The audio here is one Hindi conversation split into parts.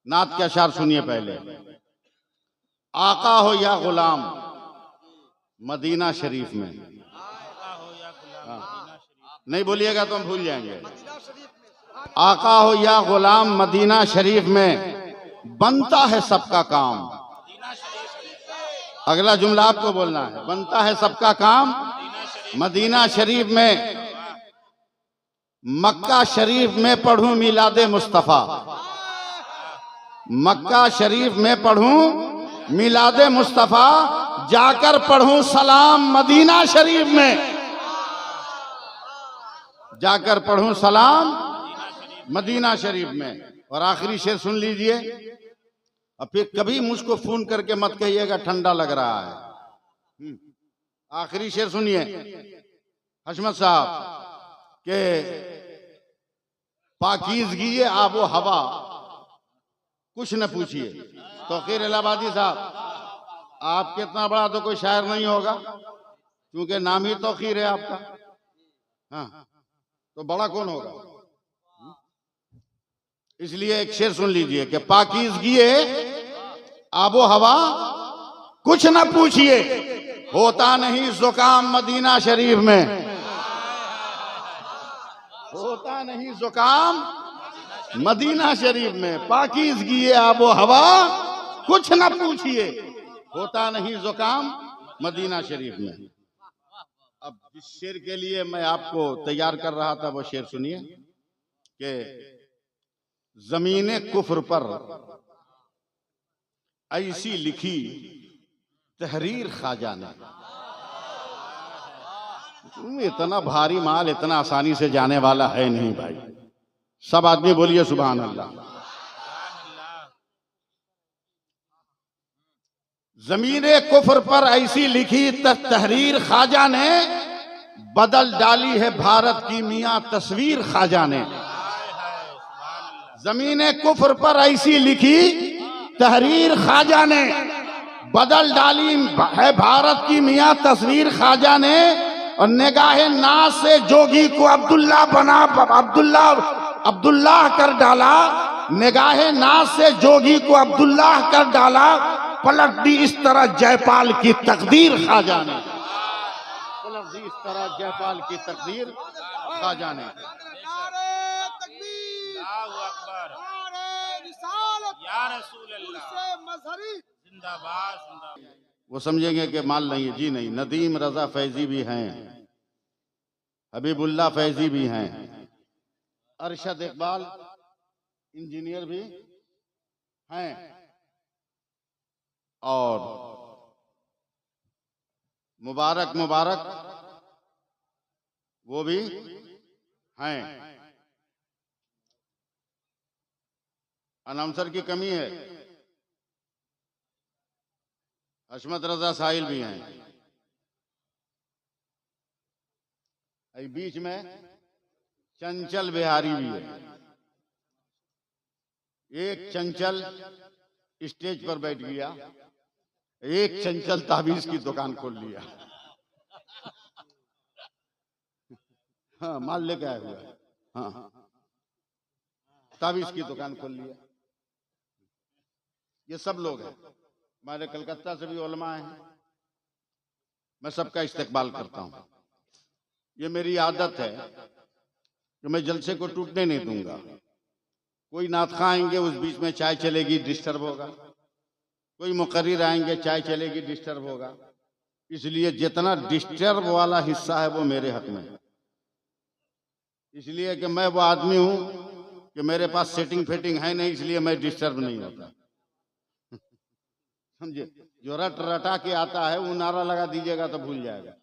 नात के अशार सुनिए पहले। आका हो या गुलाम मदीना शरीफ में, नहीं बोलिएगा तो हम भूल जाएंगे। आका हो या गुलाम मदीना शरीफ में बनता है सबका काम। अगला जुमला आपको बोलना है, बनता है सबका काम मदीना शरीफ में। मक्का शरीफ में पढ़ूं मिलादे मुस्तफा, मक्का शरीफ में पढ़ूं मिलादे मुस्तफा, जाकर पढ़ूं सलाम मदीना शरीफ में, जाकर पढ़ूं सलाम मदीना शरीफ में। और आखिरी शेर सुन लीजिए, और फिर कभी मुझको फोन करके मत कहिएगा ठंडा लग रहा है। आखिरी शेर सुनिए हशमत साहब के पाकीज़गी आबो हवा कुछ न पूछिए। तौकीर इलाहाबादी साहब, आपके इतना बड़ा तो कोई शायर नहीं होगा, क्योंकि नाम ही तौकीर है आपका। हाँ, तो बड़ा कौन होगा? इसलिए एक शेर सुन लीजिए कि पाकीज़गी आबो हवा कुछ न पूछिए, होता नहीं जुकाम मदीना शरीफ में, होता नहीं जुकाम मदीना शरीफ में। पाकीज़गी आबो हवा कुछ न पूछिए, होता नहीं जुकाम मदीना शरीफ में। अब जिस शेर के लिए मैं आपको तैयार कर रहा था वो शेर सुनिए कि ज़मीने कुफ्र पर ऐसी लिखी तहरीर ख्वाजा ने। इतना भारी माल इतना आसानी से जाने वाला है नहीं भाई। सब आदमी बोलिए सुभान अल्लाह। ज़मीने कुफ्र पर ऐसी लिखी तहरीर ख्वाजा ने, बदल डाली है भारत की मियां तस्वीर ख्वाजा ने। ज़मीने कुफ्र पर ऐसी लिखी तहरीर ख्वाजा ने, बदल डाली है भारत की मियां तस्वीर ख्वाजा ने। और निगाहे नाज से जोगी को अब्दुल्ला बना, अब्दुल्लाह कर डाला। निगाहे नाज से जोगी को अब्दुल्लाह कर डाला, पलट दी इस तरह जयपाल की तकदीर ख्वाजा ने, पलट दी इस तरह जयपाल की तकदीर ख्वाजा ने। वो समझेंगे कि माल नहीं है। जी नहीं, नदीम रजा फैजी भी हैं, हबीबुल्ला फैजी भी हैं, अरशद इकबाल इंजीनियर भी हैं, और मुबारक वो भी हैं। अनाउंसर की कमी है, हशमत रजा साहिल भी हैं। बीच में चंचल बिहारी भी है। एक चंचल स्टेज पर बैठ गया, एक चंचल ताबीज की दुकान खोल लिया। हाँ, माल लेके आया हुआ है। हाँ, ताबीज की दुकान खोल लिया। ये सब लोग हैं, हमारे कलकत्ता से भी उलमा हैं। मैं सबका इस्तेकबाल करता हूँ। ये मेरी आदत है कि मैं जलसे को टूटने नहीं दूंगा। कोई नातखा आएंगे, उस बीच में चाय चलेगी, डिस्टर्ब होगा। कोई मुकर्रिर आएंगे, चाय चलेगी, डिस्टर्ब होगा। इसलिए जितना डिस्टर्ब वाला हिस्सा है वो मेरे हक में है। इसलिए कि मैं वो आदमी हूं कि मेरे पास सेटिंग फिटिंग है नहीं, इसलिए मैं डिस्टर्ब नहीं होता। समझे? जो रट रटा के आता है वो नारा लगा दीजिएगा तो भूल जाएगा।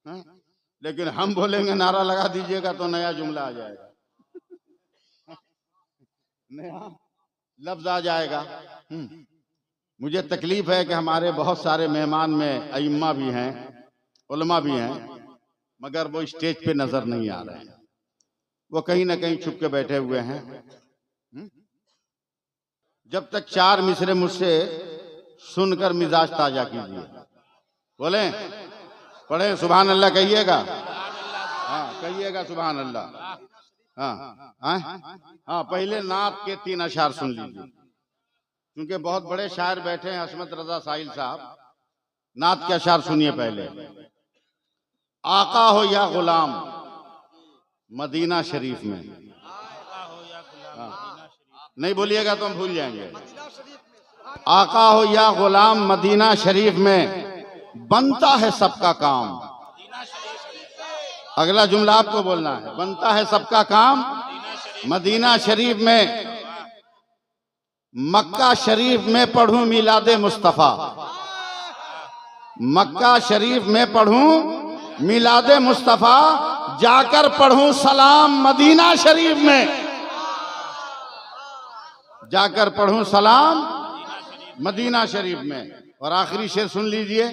हाँ? लेकिन हम बोलेंगे नारा लगा दीजिएगा तो नया जुमला आ जाएगा, नया लफ्ज आ जाएगा। मुझे तकलीफ है कि हमारे बहुत सारे मेहमान में अइम्मा भी हैं, उलमा भी हैं, मगर वो स्टेज पे नजर नहीं आ रहे हैं। वो कहीं ना कहीं छुप के बैठे हुए हैं। जब तक चार मिसरे मुझसे सुनकर मिजाज ताजा कीजिए। बोले, पढ़े सुभान अल्लाह कहिएगा। हाँ, कहिएगा सुभान अल्लाह। हाँ हाँ हाँ, पहले नात के 3 अशार सुन लीजिए, क्योंकि बहुत बड़े शायर बैठे हैं, हसमत रजा साहिल साहब। नात के अशार सुनिए पहले। आका हो या गुलाम मदीना शरीफ में, हाँ, नहीं बोलिएगा तो हम भूल जाएंगे। आका हो या गुलाम मदीना शरीफ में बनता है सबका काम। अगला जुमला आपको बोलना है, बनता है सबका काम मदीना शरीफ में। मक्का शरीफ में पढ़ूं मिलादे मुस्तफा, मक्का शरीफ में पढ़ूं मिलादे मुस्तफा, जाकर पढ़ूं सलाम मदीना शरीफ में, जाकर पढ़ूं सलाम मदीना शरीफ में। और आखिरी शेर सुन लीजिए,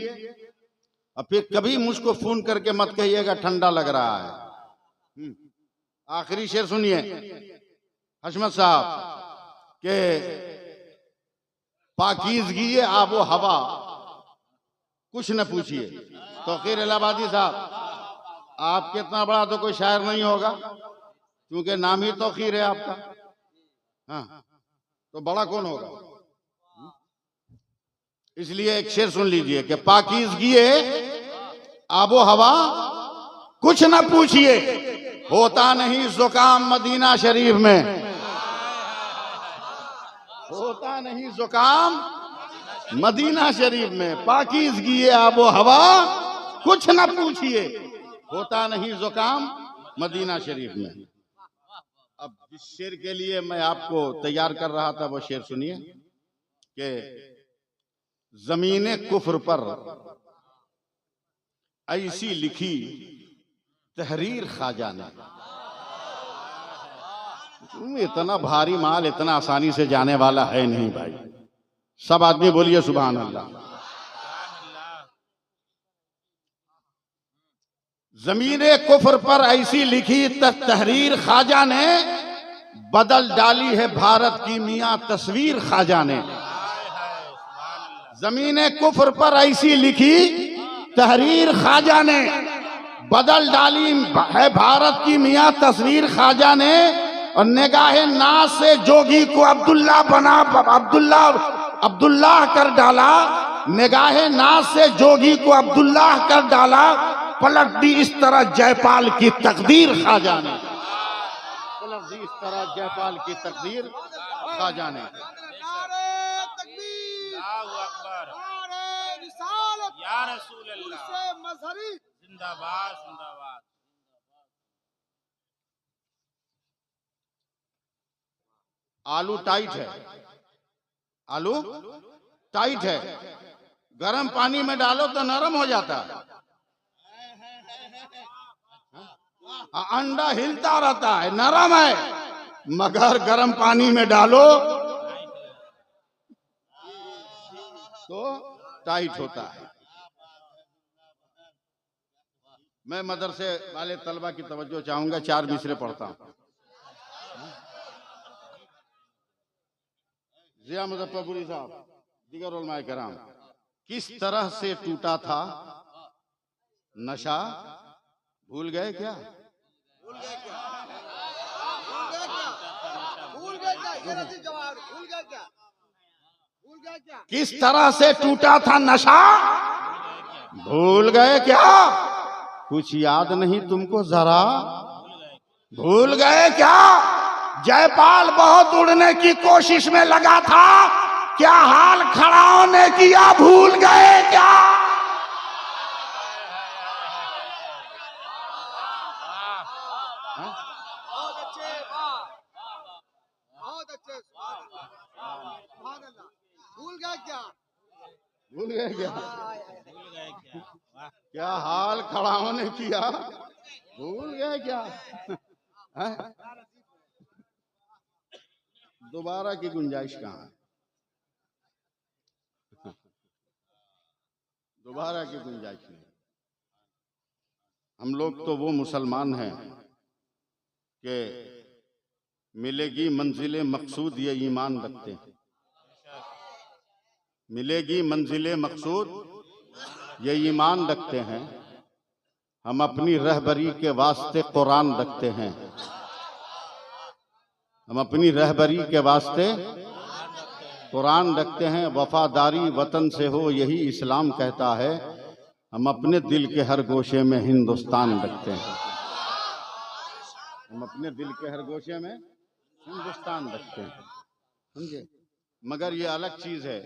और फिर कभी मुझको फोन करके मत कहिएगा ठंडा लग रहा है। आखिरी शेर सुनिए हशमत साहब के पाकीज़गी आबो हवा कुछ न पूछिए। तौकीर इलाहाबादी साहब, आपके इतना बड़ा तो कोई शायर नहीं होगा, क्योंकि नाम ही तौकीर है आपका। हाँ, तो बड़ा कौन होगा? इसलिए एक शेर सुन लीजिए कि पाकीज़गी आबो हवा कुछ न पूछिए, होता नहीं जुकाम मदीना शरीफ में, होता नहीं जुकाम मदीना शरीफ में। पाकीज़गी आबो हवा कुछ न पूछिए, होता नहीं जुकाम मदीना शरीफ में। अब जिस शेर के लिए मैं आपको तैयार कर रहा था वो शेर सुनिए कि ज़मीने कुफ्र पर ऐसी लिखी तहरीर ख्वाजा ने। इतना भारी माल इतना आसानी से जाने वाला है नहीं भाई। सब आदमी बोलिए सुभान अल्लाह। ज़मीने कुफ्र पर ऐसी लिखी तहरीर ख्वाजा ने, बदल डाली है भारत की मियां तस्वीर ख्वाजा ने। ज़मीने कुफ्र पर ऐसी लिखी तहरीर ख्वाजा ने, बदल डाली है भारत की मियां तस्वीर ख्वाजा ने। और निगाहे नाज से जोगी को अब्दुल्ला बना, अब्दुल्लाह कर डाला। निगाहे नाज से जोगी को अब्दुल्लाह कर डाला, पलट दी इस तरह जयपाल की तकदीर ख्वाजा ने, पलट दी इस तरह जयपाल की तकदीर ख्वाजा ने। या रसूल अल्लाह, जिंदाबाद जिंदाबाद। आलू टाइट है, आलू टाइट है, गर्म पानी में डालो तो नरम हो जाता है। अंडा हिलता रहता है, नरम है, मगर गर्म पानी में डालो तो टाइट होता है। मैं मदरसे वाले तलबा की तवज्जो चाहूंगा, 4 मिसरे पढ़ता हूं। जिया मुजफ्फरपुरी साहब, दीगर उलमाए कराम, किस तरह से टूटा था नशा, भूल गए क्या? भूल गए क्या? भूल गए क्या? भूल गए क्या? ये रजी जवाब, भूल गए क्या? भूल गए क्या? किस तरह से टूटा था नशा, भूल गए क्या? कुछ याद नहीं तुमको जरा, भूल गए क्या? जयपाल बहुत उड़ने की कोशिश में लगा था, क्या हाल खड़ाओं ने किया, भूल गए क्या? बहुत अच्छे, बहुत अच्छे। भूल गए क्या? भूल गए क्या? क्या हाल खड़ाओं ने किया, भूल गए क्या? दोबारा की गुंजाइश कहाँ है? दोबारा की गुंजाइश नहीं। हम लोग तो वो मुसलमान हैं कि मिलेगी मंजिले मकसूद ये ईमान रखते हैं, मिलेगी मंजिले मकसूद ये ईमान रखते हैं। हम अपनी रहबरी के वास्ते कुरान रखते हैं, हम अपनी रहबरी के वास्ते कुरान रखते हैं। वफादारी वतन से हो यही इस्लाम कहता है। हम अपने दिल के हर गोशे में हिंदुस्तान रखते हैं। हम अपने दिल के हर गोशे में हिंदुस्तान रखते हैं, समझे। मगर ये अलग चीज है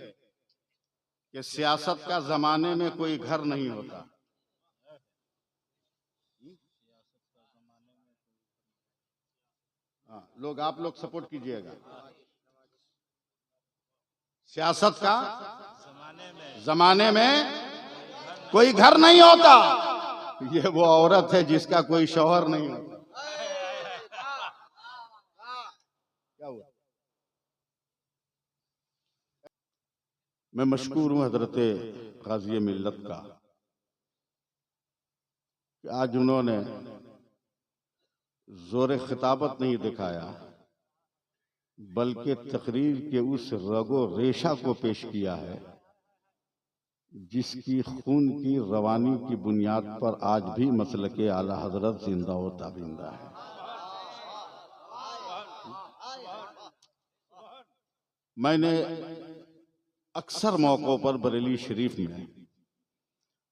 कि सियासत का जमाने में कोई घर नहीं होता। लोग आप लोग सपोर्ट कीजिएगा। सियासत का जमाने में कोई घर नहीं होता। ये वो औरत है जिसका कोई शौहर नहीं होता। क्या हुआ? मैं मशकूर हूं हजरत गाजी मिल्लत का कि आज उन्होंने जोर खिताबत नहीं दिखाया बल्कि तकरीर के उस रगो रेशा को पेश किया है जिसकी खून की रवानी की बुनियाद पर आज भी मसलके आला हजरत जिंदा और ताबिंदा है। मैंने अक्सर मौक़ों पर बरेली शरीफ में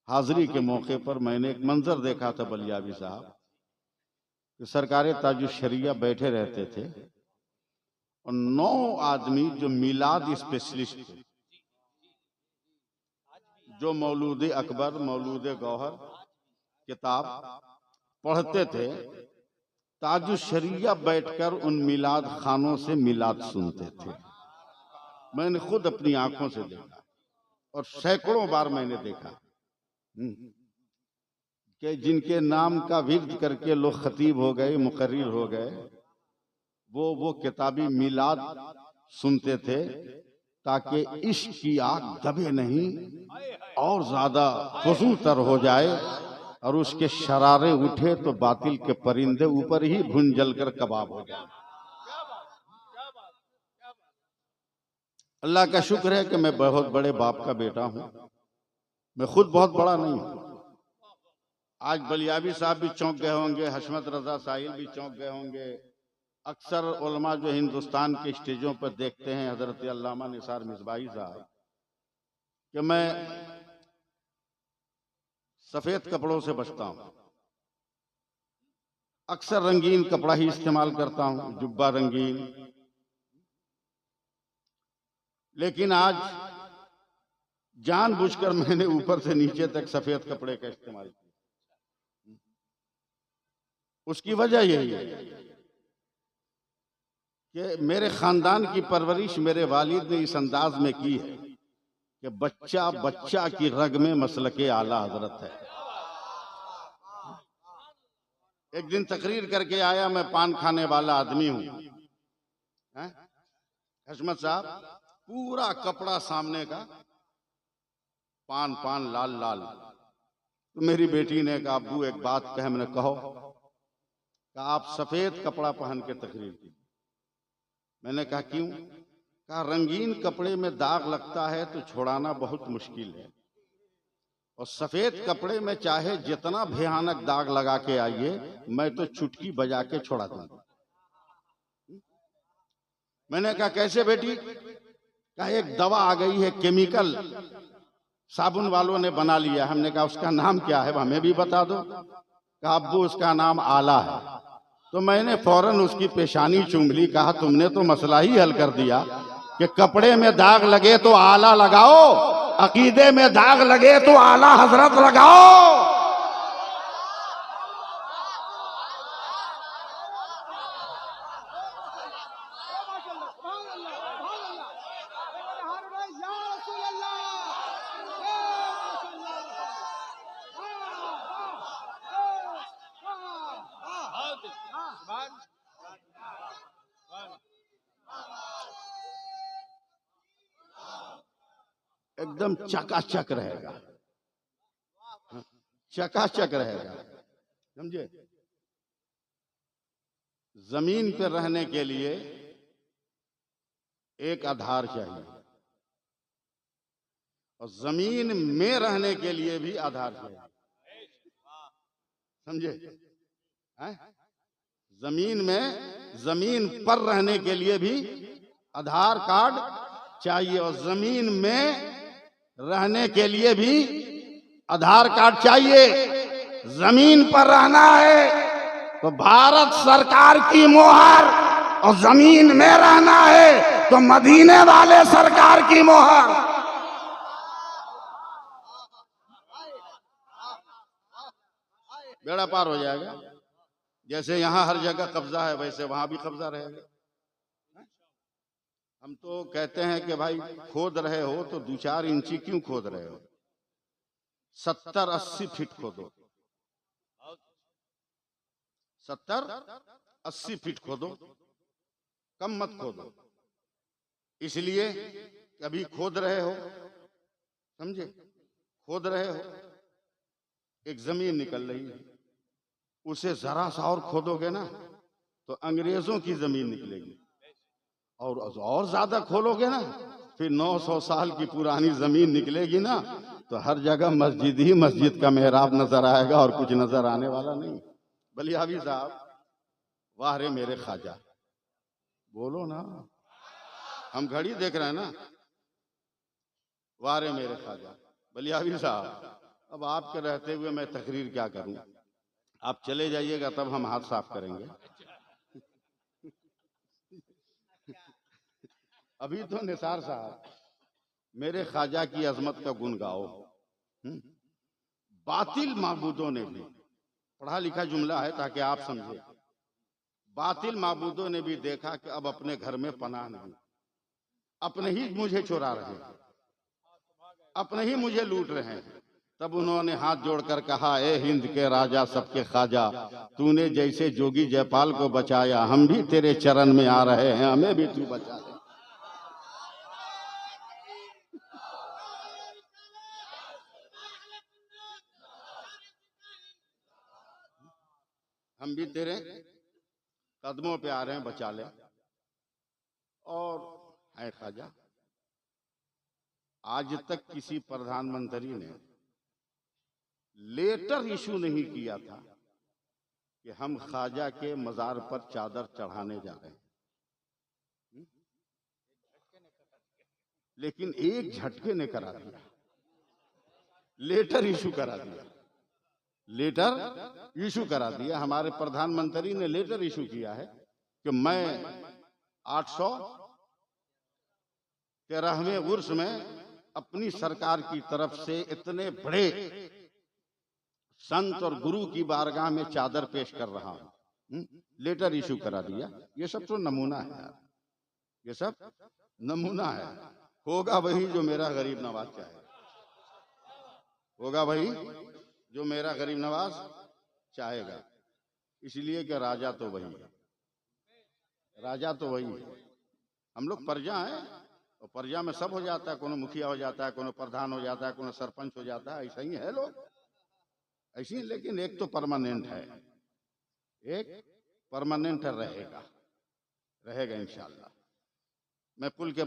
हाजिरी के मौके पर मैंने एक मंजर देखा था बलियावी साहब कि सरकार ताजुश्शरिया बैठे रहते थे और 9 आदमी जो मिलाद स्पेशलिस्ट थे, जो मौलूद अकबर मौलूद गौहर किताब पढ़ते थे, ताजुश्शरिया बैठकर उन मिलाद खानों से मिलाद सुनते थे। मैंने खुद अपनी आंखों से देखा और सैकड़ों बार मैंने देखा कि जिनके नाम का विर्द करके लोग खतीब हो गए, मुकर्रिर हो गए, वो किताबी मिलाद सुनते थे ताकि इश्क की आग दबे नहीं और ज्यादा फजूतर हो जाए और उसके शरारे उठे तो बातिल के परिंदे ऊपर ही भुन जलकर कबाब हो जाए। अल्लाह का शुक्र है कि मैं बहुत बड़े बाप का बेटा हूं। मैं खुद बहुत बड़ा नहीं हूं। आज बलियावी साहब भी चौंक गए होंगे, हशमत रजा साहिल भी चौंक गए होंगे। अक्सर उलमा जो हिंदुस्तान के स्टेजों पर देखते हैं हजरत अल्लामा निसार मिसबाही साहब कि मैं सफेद कपड़ों से बचता हूं, अक्सर रंगीन कपड़ा ही इस्तेमाल करता हूं, जुब्बा रंगीन। लेकिन आज जानबूझकर मैंने ऊपर से नीचे तक सफेद कपड़े का इस्तेमाल किया। उसकी वजह यही है कि मेरे खानदान की परवरिश मेरे वालिद ने इस अंदाज में की है कि बच्चा बच्चा की रग में मसलके आला हजरत है। एक दिन तकरीर करके आया, मैं पान खाने वाला आदमी हूं। हशमत साहब पूरा कपड़ा सामने का, पान पान लाल लाल। तो मेरी बेटी ने कहा अब्बू एक बात कहे। मैंने कहो। कहा आप सफेद कपड़ा पहन के तकरीर की। मैंने कहा क्यों? कहा रंगीन कपड़े में दाग लगता है तो छुड़ाना बहुत मुश्किल है, और सफेद कपड़े में चाहे जितना भयानक दाग लगा के आइए मैं तो चुटकी बजा के छोड़ा दूंगा। मैंने कहा कैसे बेटी? कहा एक दवा आ गई है, केमिकल साबुन वालों ने बना लिया। हमने कहा उसका नाम क्या है, हमें भी बता दो। कहा अब्बू उसका नाम आला है। तो मैंने फौरन उसकी पेशानी चूम ली। कहा तुमने तो मसला ही हल कर दिया कि कपड़े में दाग लगे तो आला लगाओ, अकीदे में दाग लगे तो आला हजरत लगाओ। एकदम चकाचक रहेगा, चकाचक रहेगा, समझे। जमीन पर रहने के लिए एक आधार चाहिए और जमीन में रहने के लिए भी आधार चाहिए, समझे। जमीन में जमीन पर रहने के लिए भी आधार कार्ड चाहिए और जमीन में रहने के लिए भी आधार कार्ड चाहिए। जमीन पर रहना है तो भारत सरकार की मोहर और जमीन में रहना है तो मदीने वाले सरकार की मोहर। बेड़ा पार हो जाएगा। जैसे यहां हर जगह कब्जा है वैसे वहां भी कब्जा रहेगा। हम तो कहते हैं कि भाई खोद रहे हो तो 2-4 इंची क्यों खोद रहे हो, 70-80 फीट खोदो, 70-80 फीट खोदो, कम मत खोदो। इसलिए अभी खोद रहे हो, समझे, खोद रहे हो, एक जमीन निकल रही है, उसे जरा सा और खोदोगे ना तो अंग्रेजों की जमीन निकलेगी, और ज्यादा खोलोगे ना फिर 900 साल की पुरानी जमीन निकलेगी ना, तो हर जगह मस्जिद ही मस्जिद का मेहराब नजर आएगा और कुछ नजर आने वाला नहीं। बलियावी साहब, वाह रे मेरे ख्वाजा, बोलो ना, हम घड़ी देख रहे हैं ना, वाह रे मेरे ख्वाजा। बलियावी साहब, अब आपके रहते हुए मैं तकरीर क्या करूं, आप चले जाइएगा तब हम हाथ साफ करेंगे। अभी तो निसार साहब मेरे ख्वाजा की अजमत का गुण गाओ। बातिल माबूदों ने भी, पढ़ा लिखा जुमला है ताकि आप समझे, बातिल माबूदों ने भी देखा कि अब अपने घर में पनाह नहीं, अपने ही मुझे चुरा रहे हैं, अपने ही मुझे लूट रहे हैं। तब उन्होंने हाथ जोड़कर कहा, ए हिंद के राजा सबके ख्वाजा, तूने जैसे जोगी जयपाल को बचाया, हम भी तेरे चरण में आ रहे हैं, हमें भी तू बचा ले। हम भी तेरे कदमों पे आ रहे हैं, बचा ले। और है ख्वाजा, आज तक किसी प्रधानमंत्री ने लेटर इशू नहीं किया था कि हम ख्वाजा के मजार पर चादर चढ़ाने जा रहे हैं, लेकिन एक झटके ने करा दिया, लेटर इशू करा दिया, लेटर इशू करा दिया। हमारे प्रधानमंत्री ने लेटर इशू किया है कि मैं 813वें उर्स में अपनी सरकार की तरफ से इतने बड़े संत और गुरु की बारगाह में चादर पेश कर रहा हूं, लेटर इशू करा दिया। ये सब तो नमूना है यार, ये सब नमूना है। होगा वही जो मेरा गरीब नवाज चाहे, होगा वही जो मेरा गरीब नवाज चाहेगा। इसलिए कि राजा तो वही है, राजा तो वही है। हम लोग प्रजा हैं और प्रजा में सब हो जाता है, कोनो मुखिया हो जाता है, कोनो प्रधान हो जाता है, कोनो सरपंच हो जाता है, ऐसा ही है लोग, ऐसी। लेकिन एक तो परमानेंट है, एक परमानेंट रहेगा, रहेगा इंशाल्लाह। मैं पुल के